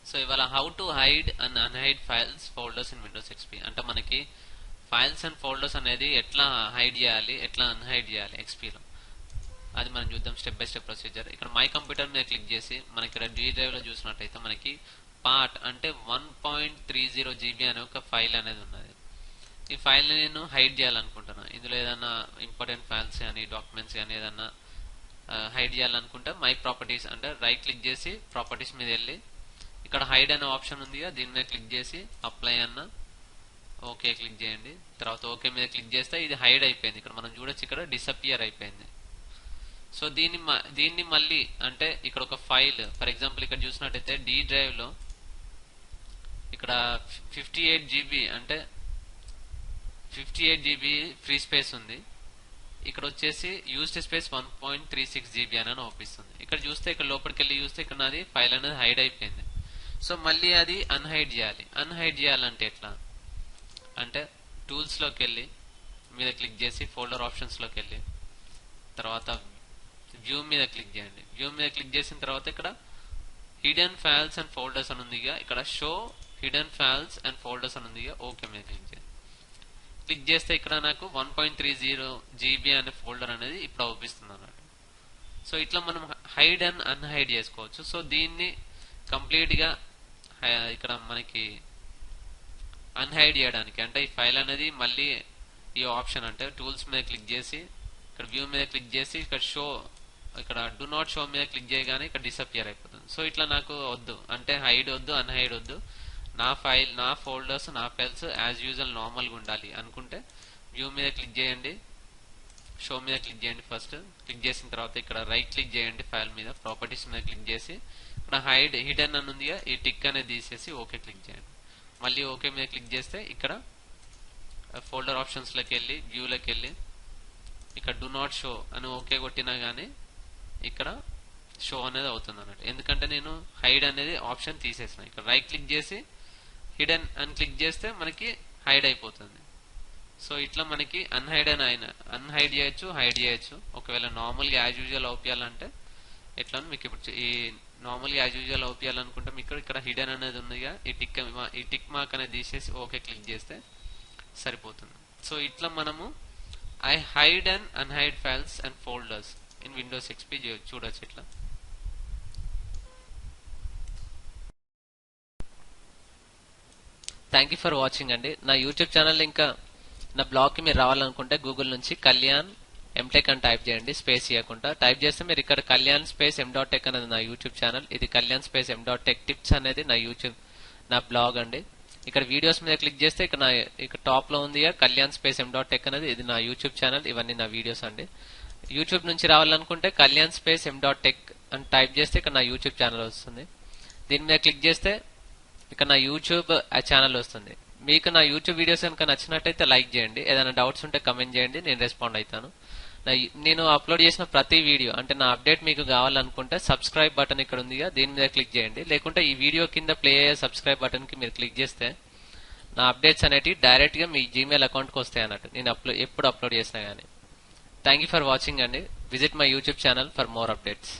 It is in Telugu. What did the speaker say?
సో ఇవాళ how to hide and unhide files folders in Windows XP అంటే మనకి ఫైల్స్ అండ్ ఫోల్డర్స్ అనేది ఎట్లా హైడ్ చేయాలి, ఎట్లా అన్హైడ్ చేయాలి ఎక్స్పీలో, అది మనం చూద్దాం స్టెప్ బై స్టెప్ ప్రొసీజర్. ఇక్కడ మై కంప్యూటర్ మీద క్లిక్ చేసి మనకి ఇక్కడ డి డ్రైవ్ లో చూసినట్టయితే మనకి పార్ట్ అంటే 1.30 GB అనే ఒక ఫైల్ అనేది ఉన్నది. ఈ ఫైల్ నేను హైడ్ చేయాలనుకుంటున్నాను. ఇందులో ఏదైనా ఇంపార్టెంట్ ఫైల్స్ కానీ డాక్యుమెంట్స్ కానీ ఏదన్నా హైడ్ చేయాలనుకుంటే మై ప్రాపర్టీస్ అంటే రైట్ క్లిక్ చేసి ప్రాపర్టీస్ మీద వెళ్ళి ఇక్కడ హైడ్ అనే ఆప్షన్ ఉంది, దీని మీద క్లిక్ చేసి అప్లై అన్న ఓకే క్లిక్ చేయండి. తర్వాత ఓకే మీద క్లిక్ చేస్తే ఇది హైడ్ అయిపోయింది. ఇక్కడ మనం చూడొచ్చు, ఇక్కడ డిసపియర్ అయిపోయింది. సో దీన్ని మళ్ళీ అంటే ఇక్కడ ఒక ఫైల్ ఫర్ ఎగ్జాంపుల్ ఇక్కడ చూసినట్టయితే డి డ్రైవ్ లో ఇక్కడ 58 GB అంటే 58 GB ఫ్రీ స్పేస్ ఉంది. ఇక్కడ వచ్చేసి యూజ్డ్ స్పేస్ 1.36 GB అని అవుపిస్తుంది. ఇక్కడ చూస్తే ఇక్కడ లోపలికి వెళ్ళి చూస్తే ఇక్కడ నాది ఫైల్ అనేది హైడ్ అయిపోయింది. సో మళ్ళీ అది అన్హైడ్ చేయాలి. అన్హైడ్ చేయాలంటే ఎట్లా అంటే టూల్స్ లోకి వెళ్ళి మీద క్లిక్ చేసి ఫోల్డర్ ఆప్షన్స్ లోకి వెళ్ళి తర్వాత వ్యూ మీద క్లిక్ చేయండి. వ్యూ మీద క్లిక్ చేసిన తర్వాత ఇక్కడ హిడెన్ ఫైల్స్ అండ్ ఫోల్డర్స్ అని ఉంది, ఇక్కడ show hidden files and folders అని ఉంది, ఓకే మీద క్లిక్ చేయండి. క్లిక్ చేస్తే ఇక్కడ నాకు 1.30 GB అనే ఫోల్డర్ అనేది ఇప్పుడు అవుపిస్తుంది అన్నట్టు. సో ఇట్లా మనం హైడ్ అండ్ అన్హైడ్ చేసుకోవచ్చు. సో దీన్ని కంప్లీట్ గా ఇక్కడ మనకి అన్హైడ్ చేయడానికి అంటే ఈ ఫైల్ అనేది మళ్ళీ ఈ ఆప్షన్ అంటే టూల్స్ మీద క్లిక్ చేసి ఇక్కడ వ్యూ మీద క్లిక్ చేసి ఇక్కడ షో ఇక్కడ డు నాట్ షో మీద క్లిక్ చేయగానే ఇక్కడ డిసపియర్ అయిపోతుంది. సో ఇట్లా నాకు వద్దు అంటే హైడ్ వద్దు, అన్హైడ్ వద్దు, నా ఫైల్ నా ఫోల్డర్స్ నా ఫైల్స్ యాజ్ యూజువల్ నార్మల్ గా ఉండాలి అనుకుంటే వ్యూ మీద క్లిక్ చేయండి, షో మీద క్లిక్ చేయండి. ఫస్ట్ క్లిక్ చేసిన తర్వాత ఇక్కడ రైట్ క్లిక్ చేయండి ఫైల్ మీద, ప్రాపర్టీస్ మీద క్లిక్ చేసి ఇక్కడ హైడ్ హిడెన్ అని ఉంది, ఈ టిక్ అనేది తీసేసి ఓకే క్లిక్ చేయండి. మళ్ళీ ఓకే మీద క్లిక్ చేస్తే ఇక్కడ ఫోల్డర్ ఆప్షన్స్ లోకి వెళ్ళి వ్యూలోకి వెళ్ళి ఇక్కడ డు నాట్ షో అని ఓకే కొట్టినా గానీ ఇక్కడ షో అనేది అవుతుంది అన్నట్టు. ఎందుకంటే నేను హైడ్ అనేది ఆప్షన్ తీసేసిన. ఇక్కడ రైట్ క్లిక్ చేసి హిడెన్ అని క్లిక్ చేస్తే మనకి హైడ్ అయిపోతుంది. సో ఇట్లా మనకి అన్హైడ్ చేయొచ్చు, హైడ్ చేయొచ్చు. ఒకవేళ నార్మల్ గా యాజ్ యూజువల్ అవుపియాలంటే ఎట్లా మీకు ఇప్పుడు ఈ నార్మల్ గా యాజ్ యూజువల్ అవుపియాలనుకుంటే మీకు ఇక్కడ హిడెన్ అనేది ఉందిగా, ఈ టిక్ మార్క్ అనేది తీసేసి ఓకే క్లిక్ చేస్తే సరిపోతుంది. సో ఇట్లా మనము I hide and unhide files and folders in Windows XP చూడొచ్చు ఇట్లా. థ్యాంక్ యూ ఫర్ వాచింగ్ అండి. నా యూట్యూబ్ ఛానల్ ఇంకా నా బ్లాగ్ కి మీరు రావాలనుకుంటే గూగుల్ నుంచి కళ్యాణ్ ఎంటెక్ అని టైప్ చేయండి, స్పేస్ ఇవ్వకుండా టైప్ చేస్తే మీరు ఇక్కడ కళ్యాణ్ స్పేస్ m.tech అనేది నా యూట్యూబ్ ఛానల్, ఇది కళ్యాణ్ స్పేస్ m.tech టిప్స్ అనేది నా బ్లాగ్ అండి. ఇక్కడ వీడియోస్ మీద క్లిక్ చేస్తే ఇక్కడ టాప్ లో ఉంది కళ్యాణ్ స్పేస్ m.tech అనేది, ఇది నా యూట్యూబ్ ఛానల్, ఇవన్నీ నా వీడియోస్ అండి. యూట్యూబ్ నుంచి రావాలనుకుంటే కళ్యాణ్ స్పేస్ m.tech అని టైప్ చేస్తే ఇక్కడ నా యూట్యూబ్ ఛానల్ వస్తుంది. దీని మీద క్లిక్ చేస్తే ఇక్కడ నా యూట్యూబ్ ఛానల్ వస్తుంది. మీకు నా యూట్యూబ్ వీడియోస్ కనుక నచ్చినట్టయితే లైక్ చేయండి, ఏదైనా డౌట్స్ ఉంటే కమెంట్ చేయండి, నేను రెస్పాండ్ అవుతాను. నేను అప్లోడ్ చేసిన ప్రతి వీడియో అంటే నా అప్డేట్ మీకు కావాలనుకుంటే సబ్స్క్రైబ్ బటన్ ఇక్కడ ఉంది, దీని మీద క్లిక్ చేయండి. లేకుంటే ఈ వీడియో కింద ప్లే అయ్యే సబ్స్క్రైబ్ బటన్ కి మీరు క్లిక్ చేస్తే నా అప్డేట్స్ అనేవి డైరెక్ట్ గా మీ జీమెయిల్ అకౌంట్ కి వస్తాయి అన్నట్టు, నేను ఎప్పుడు అప్లోడ్ చేసినా గానీ. థ్యాంక్ యూ ఫర్ వాచింగ్ అండి. Visit my YouTube channel for more updates.